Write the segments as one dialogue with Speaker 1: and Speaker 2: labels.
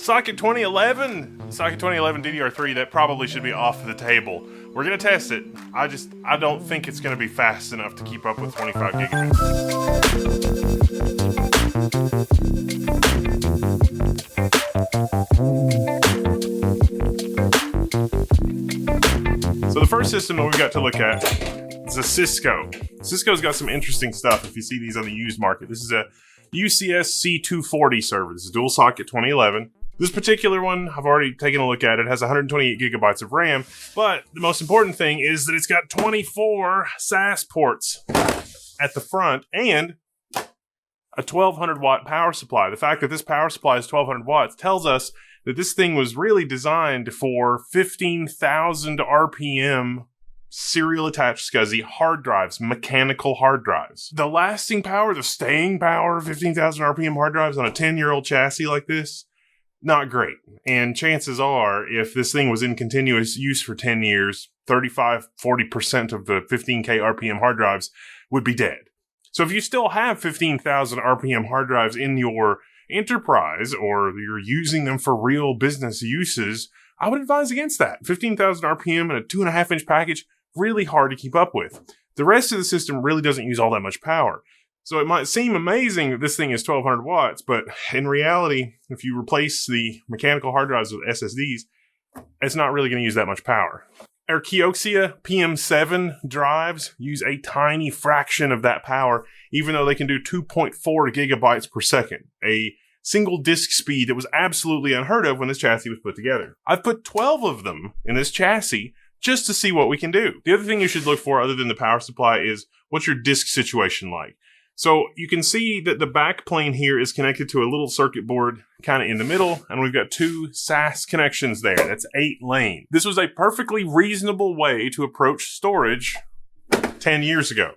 Speaker 1: Socket 2011, Socket 2011 DDR3, that probably should be off the table. We're gonna test it. I don't think it's gonna be fast enough to keep up with 25 gigabits. So the first system that we've got to look at is a Cisco. Cisco's got some interesting stuff if you see these on the used market. This is a UCS C240 server. This is dual socket 2011. This particular one, I've already taken a look at it. It has 128 gigabytes of RAM, but the most important thing is that it's got 24 SAS ports at the front and a 1200 watt power supply. The fact that this power supply is 1200 watts tells us that this thing was really designed for 15,000 RPM serial attached SCSI hard drives, mechanical hard drives. The lasting power, the staying power of 15,000 RPM hard drives on a 10-year-old chassis like this, not great. And chances are, if this thing was in continuous use for 10 years, 35-40% of the 15K RPM hard drives would be dead. So if you still have 15,000 RPM hard drives in your enterprise, or you're using them for real business uses, I would advise against that. 15,000 RPM and a 2.5-inch package, really hard to keep up with. The rest of the system really doesn't use all that much power. So it might seem amazing that this thing is 1200 watts, but in reality, if you replace the mechanical hard drives with SSDs, it's not really going to use that much power. Our Kioxia PM7 drives use a tiny fraction of that power, even though they can do 2.4 gigabytes per second, a single disk speed that was absolutely unheard of when this chassis was put together. I've put 12 of them in this chassis just to see what we can do. The other thing you should look for, other than the power supply, is what's your disk situation like? So you can see that the back plane here is connected to a little circuit board kind of in the middle, and we've got 2 SAS connections there. That's 8 lanes. This was a perfectly reasonable way to approach storage 10 years ago,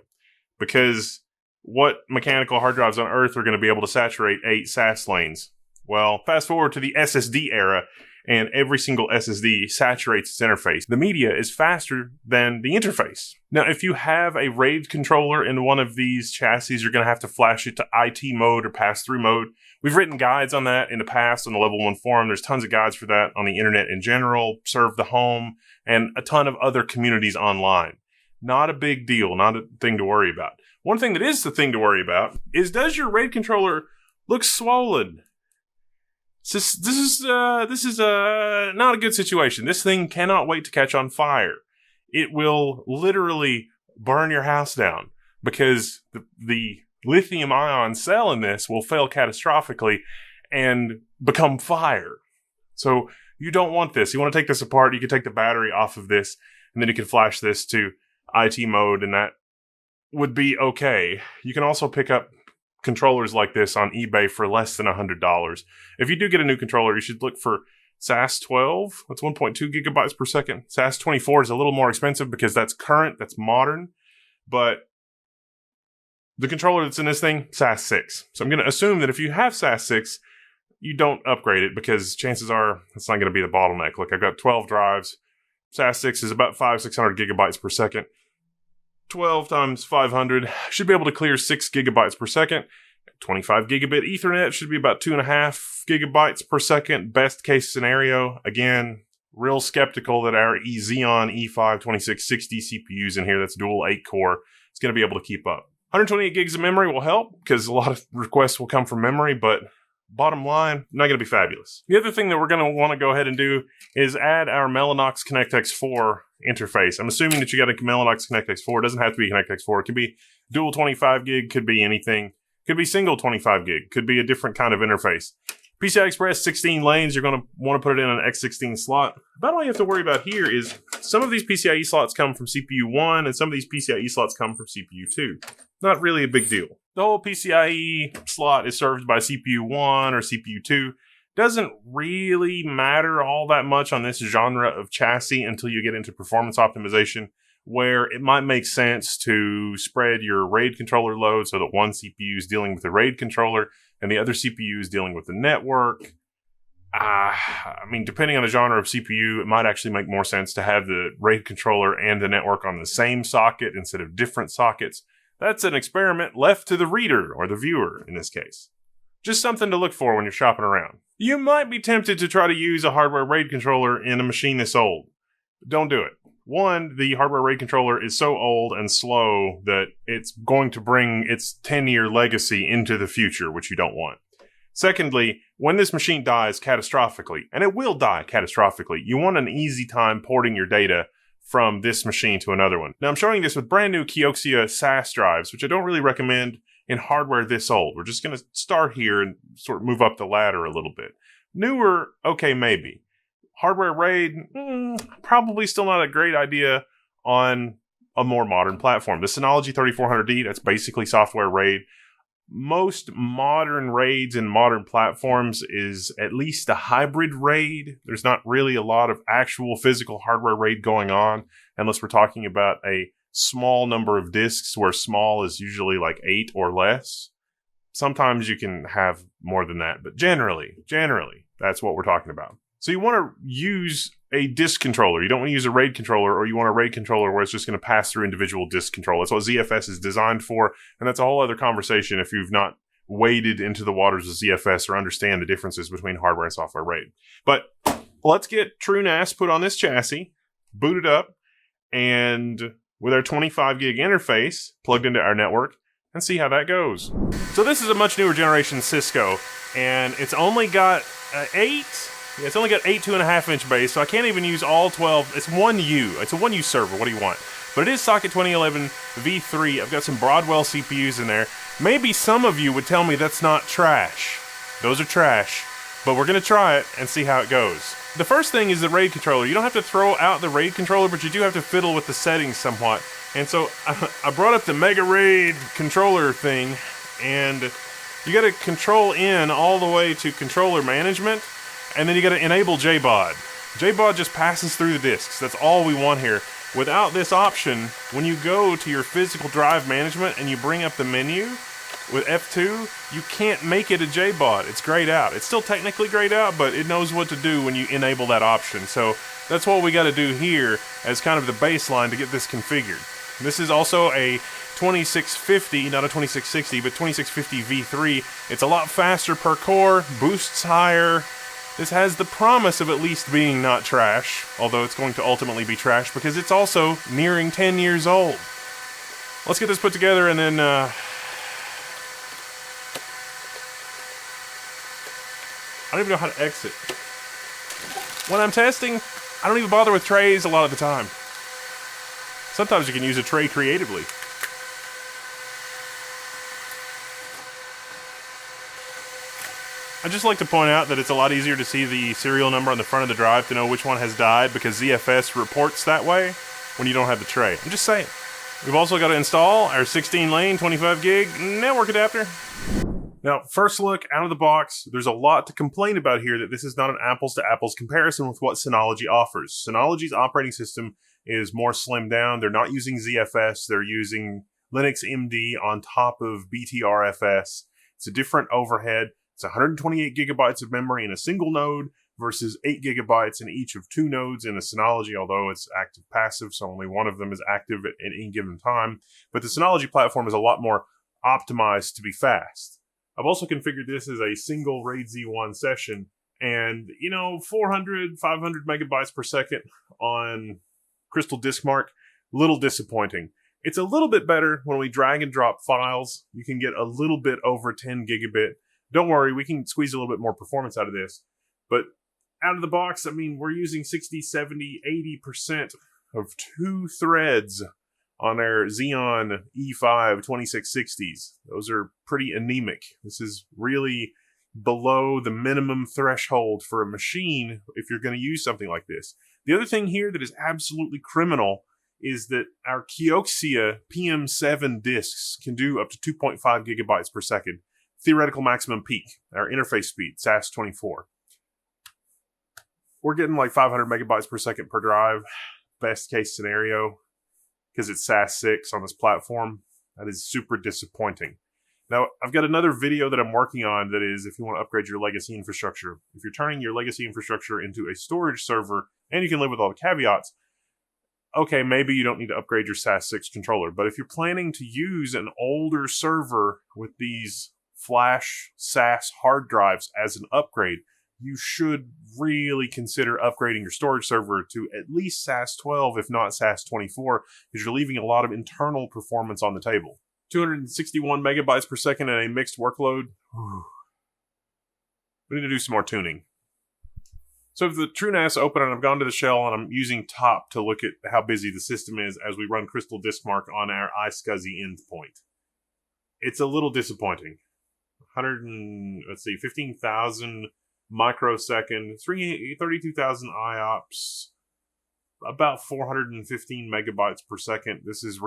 Speaker 1: because what mechanical hard drives on Earth are going to be able to saturate 8 SAS lanes? Well, fast forward to the SSD era, and every single SSD saturates its interface. The media is faster than the interface. Now, if you have a RAID controller in one of these chassis, you're going to have to flash it to IT mode or pass-through mode. We've written guides on that in the past on the Level 1 forum. There's tons of guides for that on the internet in general, Serve the Home, and a ton of other communities online. Not a big deal, not a thing to worry about. One thing that is the thing to worry about is, does your RAID controller look swollen? This is not a good situation. This thing cannot wait to catch on fire. It will literally burn your house down, because the lithium ion cell in this will fail catastrophically and become fire. So you don't want this. You want to take this apart. You can take the battery off of this, and then you can flash this to IT mode, and that would be okay. You can also pick up controllers like this on eBay for less than $100. If you do get a new controller, you should look for SAS 12. That's 1.2 gigabytes per second. SAS 24 is a little more expensive because that's current, that's modern. But the controller that's in this thing, SAS 6. So I'm going to assume that if you have SAS 6, you don't upgrade it, because chances are it's not going to be the bottleneck. Look, I've got 12 drives. SAS 6 is about 500-600 gigabytes per second. 12 times 500 should be able to clear 6 gigabytes per second. 25 gigabit Ethernet should be about 2.5 gigabytes per second. Best case scenario. Again, real skeptical that our Xeon E5 2660 CPUs in here, that's dual 8 core, is going to be able to keep up. 128 gigs of memory will help, because a lot of requests will come from memory, but bottom line, not going to be fabulous. The other thing that we're going to want to go ahead and do is add our Mellanox ConnectX-4 interface. I'm assuming that you got a Mellanox ConnectX-4. It doesn't have to be ConnectX-4. It could be dual 25 gig, could be anything. Could be single 25 gig, could be a different kind of interface. PCI Express 16 lanes, you're going to want to put it in an X16 slot. About all you have to worry about here is some of these PCIe slots come from CPU 1, and some of these PCIe slots come from CPU 2. Not really a big deal. The whole PCIe slot is served by CPU 1 or CPU 2. Doesn't really matter all that much on this genre of chassis until you get into performance optimization, where it might make sense to spread your RAID controller load so that one CPU is dealing with the RAID controller and the other CPU is dealing with the network. I mean, depending on the genre of CPU, it might actually make more sense to have the RAID controller and the network on the same socket instead of different sockets. That's an experiment left to the reader, or the viewer in this case. Just something to look for when you're shopping around. You might be tempted to try to use a hardware RAID controller in a machine this old. Don't do it. One, the hardware RAID controller is so old and slow that it's going to bring its 10-year legacy into the future, which you don't want. Secondly, when this machine dies catastrophically, and it will die catastrophically, you want an easy time porting your data from this machine to another one. Now I'm showing this with brand new Kioxia SAS drives, which I don't really recommend in hardware this old. We're just going to start here and sort of move up the ladder a little bit. Newer, okay, maybe. Hardware RAID, probably still not a great idea on a more modern platform. The Synology 3400D, that's basically software RAID. Most modern RAIDs in modern platforms is at least a hybrid RAID. There's not really a lot of actual physical hardware RAID going on, unless we're talking about a small number of disks, where small is usually like 8 or less. Sometimes you can have more than that, but generally, that's what we're talking about. So you want to use a disk controller. You don't want to use a RAID controller, or you want a RAID controller where it's just going to pass through individual disk control. That's what ZFS is designed for, and that's a whole other conversation if you've not waded into the waters of ZFS or understand the differences between hardware and software RAID. But let's get TrueNAS put on this chassis, boot it up, and with our 25 gig interface plugged into our network, and see how that goes. So this is a much newer generation Cisco, and it's only got 8 2.5-inch bays, so I can't even use all 12. It's 1U. It's a 1U server. What do you want? But it is socket 2011 V3. I've got some Broadwell CPUs in there. Maybe some of you would tell me that's not trash. Those are trash. But we're going to try it and see how it goes. The first thing is the RAID controller. You don't have to throw out the RAID controller, but you do have to fiddle with the settings somewhat. And so I brought up the Mega RAID controller thing, and you got to control in all the way to controller management. And then you got to enable JBOD. JBOD just passes through the disks. That's all we want here. Without this option, when you go to your physical drive management and you bring up the menu with F2, you can't make it a JBOD. It's grayed out. It's still technically grayed out, but it knows what to do when you enable that option. So that's what we got to do here as kind of the baseline to get this configured. This is also a 2650, not a 2660, but 2650 V3. It's a lot faster per core, boosts higher. This has the promise of at least being not trash, although it's going to ultimately be trash because it's also nearing 10 years old. Let's get this put together and then I don't even know how to exit. When I'm testing, I don't even bother with trays a lot of the time. Sometimes you can use a tray creatively. I'd just like to point out that it's a lot easier to see the serial number on the front of the drive to know which one has died, because ZFS reports that way when you don't have the tray. I'm just saying. We've also got to install our 16-lane, 25 gig network adapter. Now, first look out of the box, there's a lot to complain about here that this is not an apples-to-apples comparison with what Synology offers. Synology's operating system is more slimmed down. They're not using ZFS. They're using Linux MD on top of BTRFS. It's a different overhead. It's 128 gigabytes of memory in a single node versus 8 gigabytes in each of 2 nodes in the Synology, although it's active-passive, so only one of them is active at any given time. But the Synology platform is a lot more optimized to be fast. I've also configured this as a single RAID Z1 session, and, 400, 500 megabytes per second on Crystal Diskmark, little disappointing. It's a little bit better when we drag and drop files. You can get a little bit over 10 gigabit. Don't worry, we can squeeze a little bit more performance out of this. But out of the box, we're using 60, 70, 80% of 2 threads on our Xeon E5 2660s. Those are pretty anemic. This is really below the minimum threshold for a machine if you're going to use something like this. The other thing here that is absolutely criminal is that our Kioxia PM7 disks can do up to 2.5 gigabytes per second. Theoretical maximum peak, our interface speed, SAS24. We're getting like 500 megabytes per second per drive, best case scenario, because it's SAS6 on this platform. That is super disappointing. Now, I've got another video that I'm working on that is if you want to upgrade your legacy infrastructure. If you're turning your legacy infrastructure into a storage server, and you can live with all the caveats, okay, maybe you don't need to upgrade your SAS6 controller. But if you're planning to use an older server with these flash SAS hard drives as an upgrade, you should really consider upgrading your storage server to at least SAS 12, if not SAS 24, because you're leaving a lot of internal performance on the table. 261 megabytes per second in a mixed workload. We need to do some more tuning. So if the TrueNAS open and I've gone to the shell and I'm using top to look at how busy the system is as we run Crystal Disk Mark on our iSCSI endpoint. It's a little disappointing. 15,000 microsecond, 32,000 IOPS, about 415 megabytes per second. This is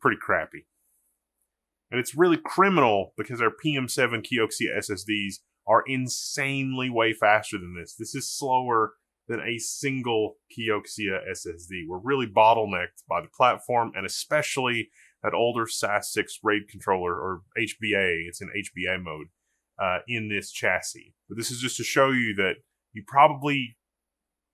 Speaker 1: pretty crappy. And it's really criminal because our PM7 Kioxia SSDs are insanely way faster than this. This is slower than a single Kioxia SSD. We're really bottlenecked by the platform and especially that older SAS 6 RAID controller, or HBA. It's in HBA mode in this chassis. But this is just to show you that you probably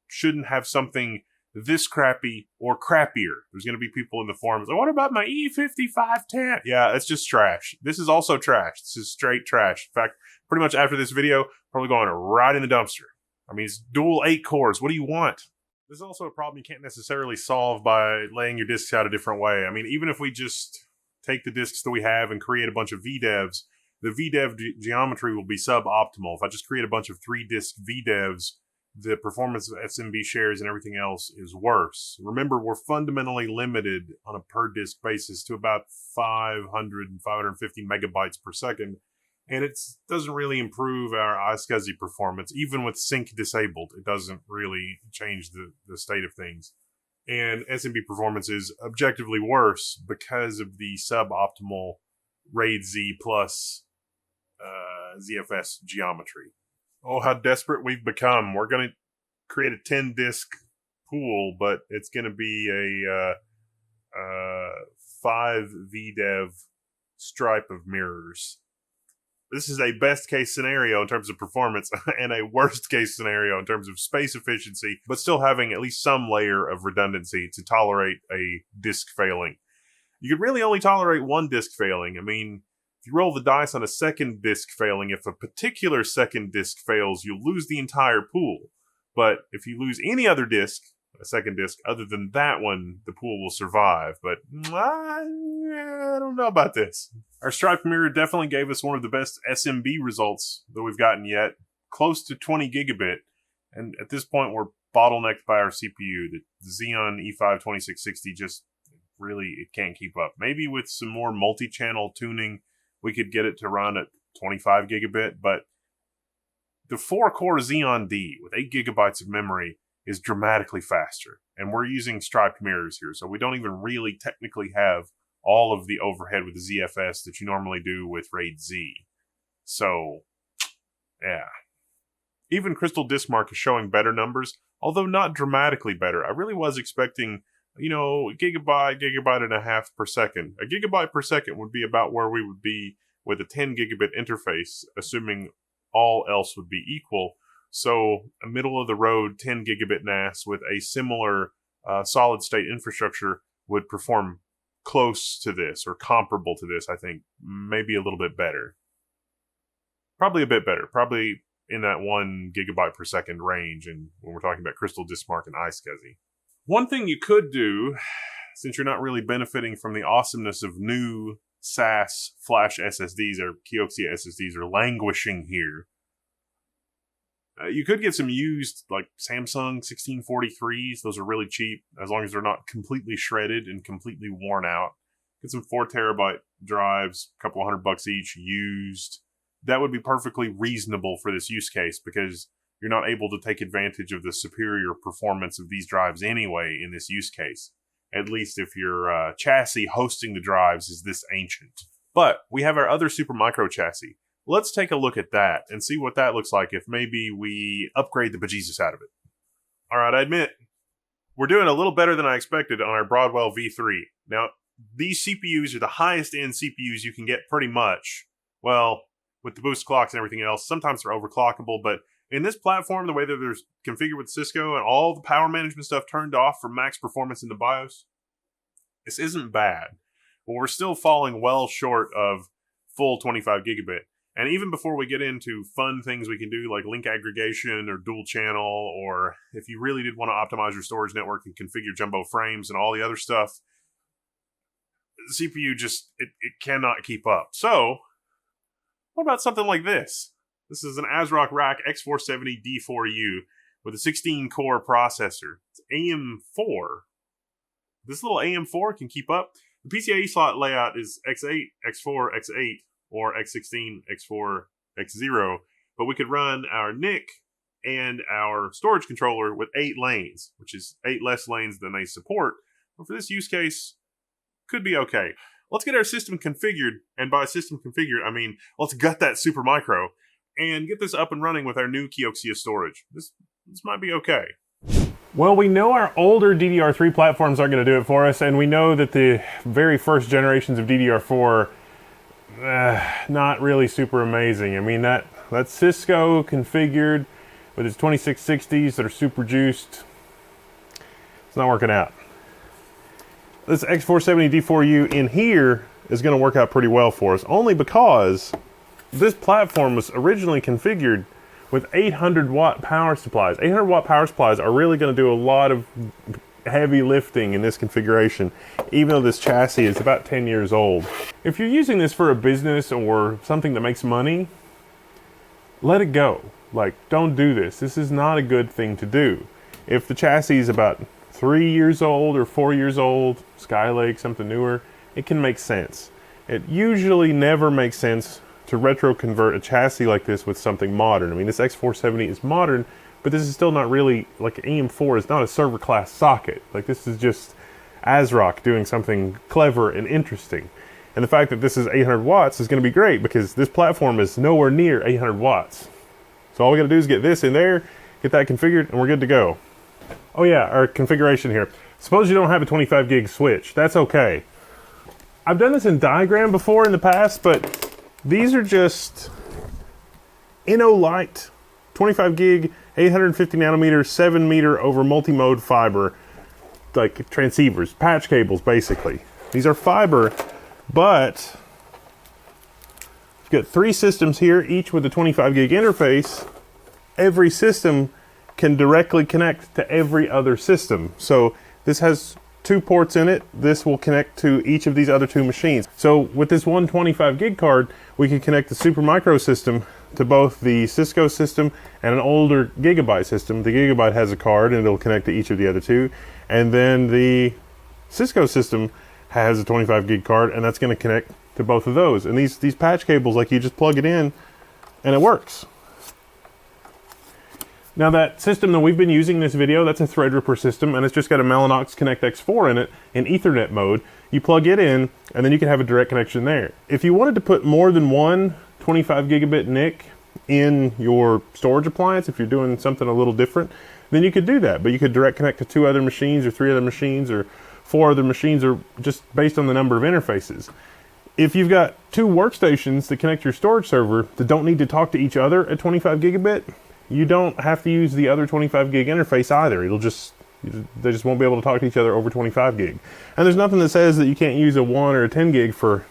Speaker 1: shouldn't have something this crappy or crappier. There's going to be people in the forums like, what about my E5510? Yeah, it's just trash. This is also trash. This is straight trash. In fact, pretty much after this video, probably going right in the dumpster. I mean, it's dual 8 cores. What do you want? This is also a problem you can't necessarily solve by laying your disks out a different way. I mean, even if we just take the disks that we have and create a bunch of VDEVs, the VDEV geometry will be suboptimal. If I just create a bunch of 3-disk VDEVs, the performance of SMB shares and everything else is worse. Remember, we're fundamentally limited on a per disk basis to about 500 and 550 megabytes per second. And it doesn't really improve our iSCSI performance. Even with sync disabled, it doesn't really change the state of things. And SMB performance is objectively worse because of the suboptimal RAID Z plus ZFS geometry. Oh, how desperate we've become. We're going to create a 10-disk pool, but it's going to be a 5 VDEV stripe of mirrors. This is a best case scenario in terms of performance and a worst case scenario in terms of space efficiency, but still having at least some layer of redundancy to tolerate a disk failing. You could really only tolerate one disk failing. I mean, if you roll the dice on a second disk failing, if a particular second disk fails, you'll lose the entire pool. But if you lose any other disk, a second disk, other than that one, the pool will survive. But I don't know about this. Our striped mirror definitely gave us one of the best SMB results that we've gotten yet, close to 20 gigabit. And at this point, we're bottlenecked by our CPU. The Xeon E5 2660 just really, it can't keep up. Maybe with some more multi-channel tuning, we could get it to run at 25 gigabit, but the 4-core Xeon D with 8 gigabytes of memory is dramatically faster. And we're using striped mirrors here, so we don't even really technically have all of the overhead with the ZFS that you normally do with RAID Z. So, yeah. Even Crystal Disk Mark is showing better numbers, although not dramatically better. I really was expecting, gigabyte and a half per second. A gigabyte per second would be about where we would be with a 10 gigabit interface, assuming all else would be equal. So a middle of the road 10 gigabit NAS with a similar solid state infrastructure would perform close to this or comparable to this, I think. Maybe a little bit better. Probably a bit better. Probably in that 1 gigabyte per second range, and when we're talking about Crystal Disk Mark and iSCSI. One thing you could do, since you're not really benefiting from the awesomeness of new SAS flash SSDs or Kioxia SSDs are languishing here, you could get some used like Samsung 1643s. Those are really cheap as long as they're not completely shredded and completely worn out. Get some 4 terabyte drives, a couple $100 each, used. That would be perfectly reasonable for this use case because you're not able to take advantage of the superior performance of these drives anyway in this use case. At least if your chassis hosting the drives is this ancient. But we have our other Supermicro chassis. Let's take a look at that and see what that looks like if maybe we upgrade the bejesus out of it. All right, I admit, we're doing a little better than I expected on our Broadwell V3. Now, these CPUs are the highest end CPUs you can get pretty much. Well, with the boost clocks and everything else, sometimes they're overclockable, but in this platform, the way that they're configured with Cisco and all the power management stuff turned off for max performance in the BIOS, this isn't bad. But we're still falling well short of full 25 gigabit. And even before we get into fun things we can do like link aggregation or dual channel, or if you really did want to optimize your storage network and configure jumbo frames and all the other stuff, the CPU just, it cannot keep up. So, what about something like this? This is an ASRock Rack X470D4U with a 16-core processor. It's AM4. This little AM4 can keep up. The PCIe slot layout is X8, X4, X8, or X16, X4, X0, but we could run our NIC and our storage controller with 8 lanes, which is 8 less lanes than they support. But for this use case, could be okay. Let's get our system configured, and by system configured, I mean, let's gut that Supermicro and get this up and running with our new Kioxia storage. This might be okay. Well, we know our older DDR3 platforms aren't going to do it for us, and we know that the very first generations of DDR4 not really super amazing. I mean, that Cisco configured with its 2660s that are super juiced, it's not working out. This X470D4U in here is going to work out pretty well for us, only because this platform was originally configured with 800 watt power supplies. 800 watt power supplies are really going to do a lot of heavy lifting in this configuration, even though this chassis is about 10 years old. If you're using this for a business or something that makes money, let it go. Like, don't do this. This is not a good thing to do. If the chassis is about 3 years old or 4 years old, Skylake, something newer, it can make sense. It usually never makes sense to retro convert a chassis like this with something modern. I mean, this X470 is modern, but this is still not really, like AM4 is not a server class socket. Like, this is just ASRock doing something clever and interesting. And the fact that this is 800 watts is going to be great because this platform is nowhere near 800 watts. So all we got to do is get this in there, get that configured, and we're good to go. Oh yeah, our configuration here. Suppose you don't have a 25 gig switch. That's okay. I've done this in diagram before in the past, but these are just InnoLight 25 gig 850 nanometer 7 meter over multi-mode fiber, like transceivers, patch cables basically. These are fiber, but you've got 3 systems here, each with a 25 gig interface. Every system can directly connect to every other system. So this has 2 ports in it. This will connect to each of these other 2 machines. So with this one 25 gig card, we can connect the Supermicro system to both the Cisco system and an older Gigabyte system. The Gigabyte has a card and it'll connect to each of the other 2. And then the Cisco system has a 25 gig card and that's going to connect to both of those. And these patch cables, like, you just plug it in and it works. Now that system that we've been using in this video, that's a Threadripper system, and it's just got a Mellanox Connect X4 in it in Ethernet mode. You plug it in, and then you can have a direct connection there. If you wanted to put more than one 25 gigabit NIC in your storage appliance, if you're doing something a little different, then you could do that. But you could direct connect to 2 other machines, or 3 other machines, or 4 other machines, or just based on the number of interfaces. If you've got 2 workstations that connect your storage server that don't need to talk to each other at 25 gigabit, you don't have to use the other 25 gig interface either. They just won't be able to talk to each other over 25 gig. And there's nothing that says that you can't use a 1 or a 10 gig for,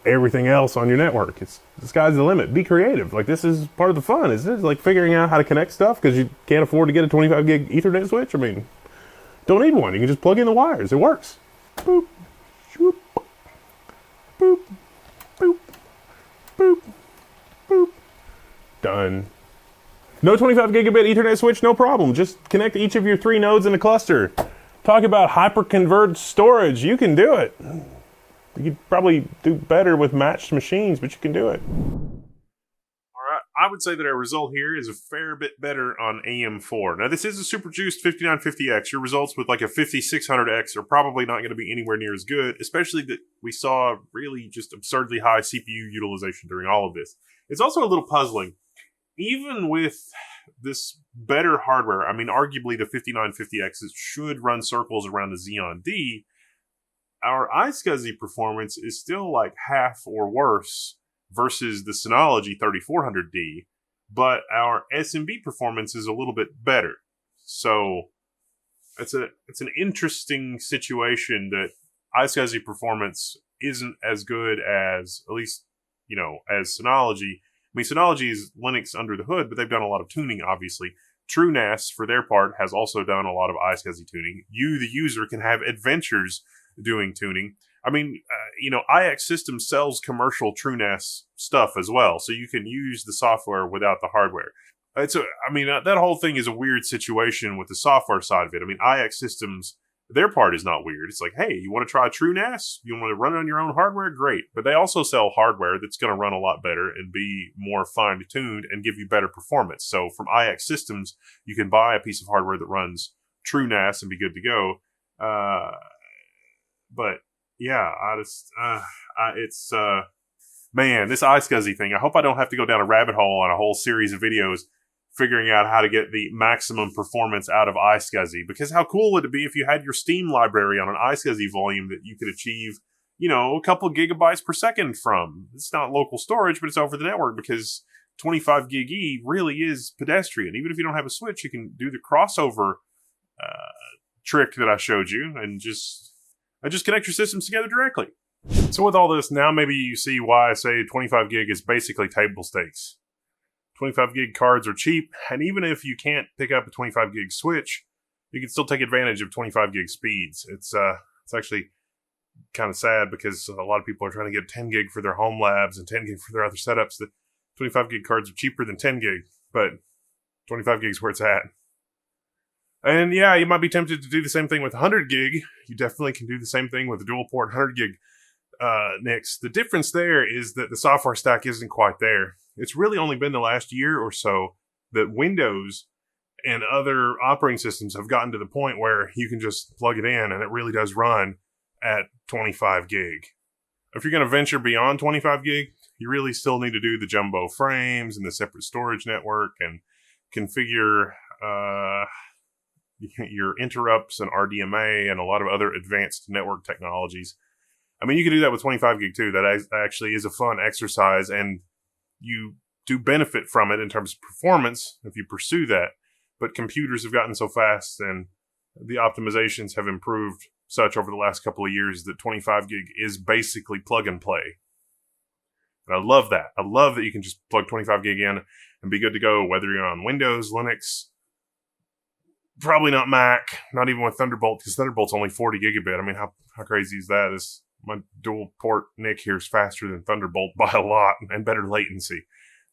Speaker 1: everything else on your network. The sky's the limit. Be creative. Like, this is part of the fun, isn't it? Like figuring out how to connect stuff because you can't afford to get a 25 gig Ethernet switch. I mean, don't need one. You can just plug in the wires. It works. Boop, shoop, boop, boop, boop, boop. Done. No 25 gigabit Ethernet switch, no problem. Just connect each of your 3 nodes in a cluster. Talk about hyper-converged storage. You can do it. You could probably do better with matched machines, but you can do it. All right, I would say that our result here is a fair bit better on AM4. Now, this is a super juiced 5950X. Your results with like a 5600X are probably not going to be anywhere near as good, especially that we saw really just absurdly high CPU utilization during all of this. It's also a little puzzling. Even with this better hardware, I mean, arguably the 5950Xs should run circles around the Xeon D, our iSCSI performance is still like half or worse versus the Synology 3400D, but our SMB performance is a little bit better. So it's an interesting situation that iSCSI performance isn't as good as, at least you know, as Synology. I mean, Synology is Linux under the hood, but they've done a lot of tuning, obviously. TrueNAS, for their part, has also done a lot of iSCSI tuning. You, the user, can have adventures doing tuning. I mean, you know, IX Systems sells commercial TrueNAS stuff as well, so you can use the software without the hardware. I mean, that whole thing is a weird situation with the software side of it. I mean, IX Systems, their part is not weird. It's like, hey, you want to try TrueNAS? You want to run it on your own hardware? Great. But they also sell hardware that's going to run a lot better and be more fine-tuned and give you better performance. So from IX Systems, you can buy a piece of hardware that runs TrueNAS and be good to go. But yeah, man, this iSCSI thing, I hope I don't have to go down a rabbit hole on a whole series of videos figuring out how to get the maximum performance out of iSCSI. Because how cool would it be if you had your Steam library on an iSCSI volume that you could achieve, you know, a couple gigabytes per second from? It's not local storage, but it's over the network, because 25 gig E really is pedestrian. Even if you don't have a switch, you can do the crossover trick that I showed you and just connect your systems together directly. So with all this, now maybe you see why I say 25 gig is basically table stakes. 25 gig cards are cheap, and even if you can't pick up a 25 gig switch, you can still take advantage of 25 gig speeds. It's actually kind of sad, because a lot of people are trying to get 10 gig for their home labs and 10 gig for their other setups. The 25 gig cards are cheaper than 10 gig, but 25 gig is where it's at. And yeah, you might be tempted to do the same thing with 100 gig. You definitely can do the same thing with a dual port 100 gig NICs. The difference there is that the software stack isn't quite there. It's really only been the last year or so that Windows and other operating systems have gotten to the point where you can just plug it in and it really does run at 25 gig. If you're going to venture beyond 25 gig, you really still need to do the jumbo frames and the separate storage network and configure your interrupts and RDMA and a lot of other advanced network technologies. I mean, you can do that with 25 gig too. That actually is a fun exercise, and you do benefit from it in terms of performance if you pursue that. But computers have gotten so fast and the optimizations have improved such over the last couple of years that 25 gig is basically plug and play. And I love that. I love that you can just plug 25 gig in and be good to go, whether you're on Windows, Linux, probably not Mac, not even with Thunderbolt, because Thunderbolt's only 40 gigabit. I mean, how crazy is that? My dual port NIC here is faster than Thunderbolt by a lot and better latency.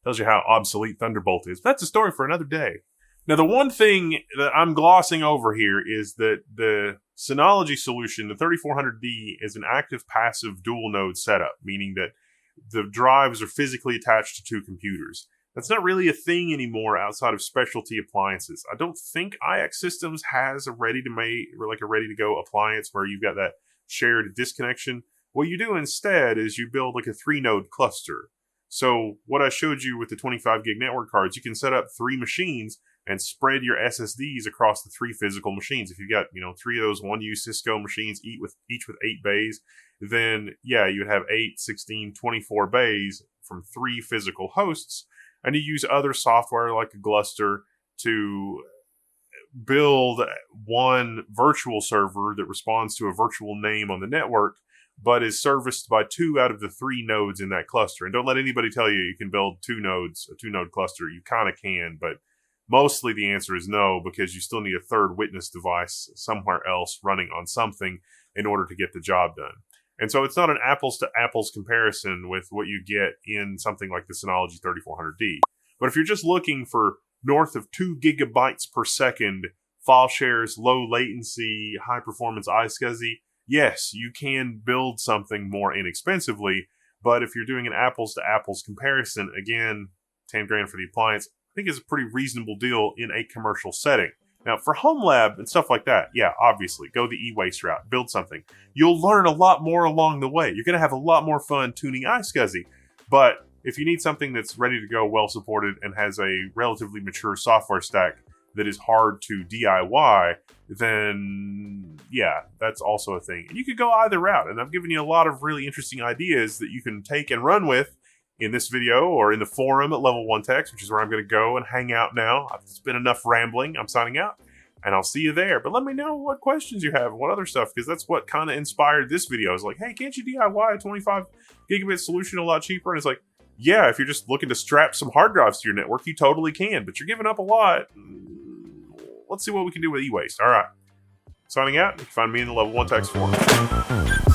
Speaker 1: Tells you how obsolete Thunderbolt is. But that's a story for another day. Now, the one thing that I'm glossing over here is that the Synology solution, the 3400D, is an active passive dual node setup, meaning that the drives are physically attached to two computers. That's not really a thing anymore outside of specialty appliances. I don't think IX Systems has a ready-to-go appliance where you've got that shared disconnection. What you do instead is you build like a 3-node cluster. So what I showed you with the 25 gig network cards, you can set up 3 machines and spread your SSDs across the 3 physical machines. If you've got, 3 of those 1U Cisco machines, each with 8 bays, then yeah, you'd have 8, 16, 24 bays from 3 physical hosts. And you use other software like a Gluster to build one virtual server that responds to a virtual name on the network, but is serviced by 2 out of the 3 nodes in that cluster. And don't let anybody tell you you can build a 2-node cluster. You kind of can, but mostly the answer is no, because you still need a third witness device somewhere else running on something in order to get the job done. And so it's not an apples to apples comparison with what you get in something like the Synology 3400D. But if you're just looking for north of 2 gigabytes per second file shares, low latency, high performance iSCSI, yes, you can build something more inexpensively. But if you're doing an apples to apples comparison, again, 10 grand for the appliance, I think is a pretty reasonable deal in a commercial setting. Now, for home lab and stuff like that, yeah, obviously, go the e-waste route, build something. You'll learn a lot more along the way. You're going to have a lot more fun tuning iSCSI. But if you need something that's ready to go, well supported, and has a relatively mature software stack that is hard to DIY, then yeah, that's also a thing. And you could go either route. And I've given you a lot of really interesting ideas that you can take and run with in this video or in the forum at Level 1 Techs, which is where I'm going to go and hang out now. It's been enough rambling. I'm signing out. And I'll see you there. But let me know what questions you have and what other stuff, because that's what kind of inspired this video. It's like, hey, can't you DIY a 25 gigabit solution a lot cheaper? And it's like, yeah, if you're just looking to strap some hard drives to your network, you totally can, but you're giving up a lot. Let's see what we can do with e-waste. All right. Signing out. You can find me in the Level 1 Techs forum.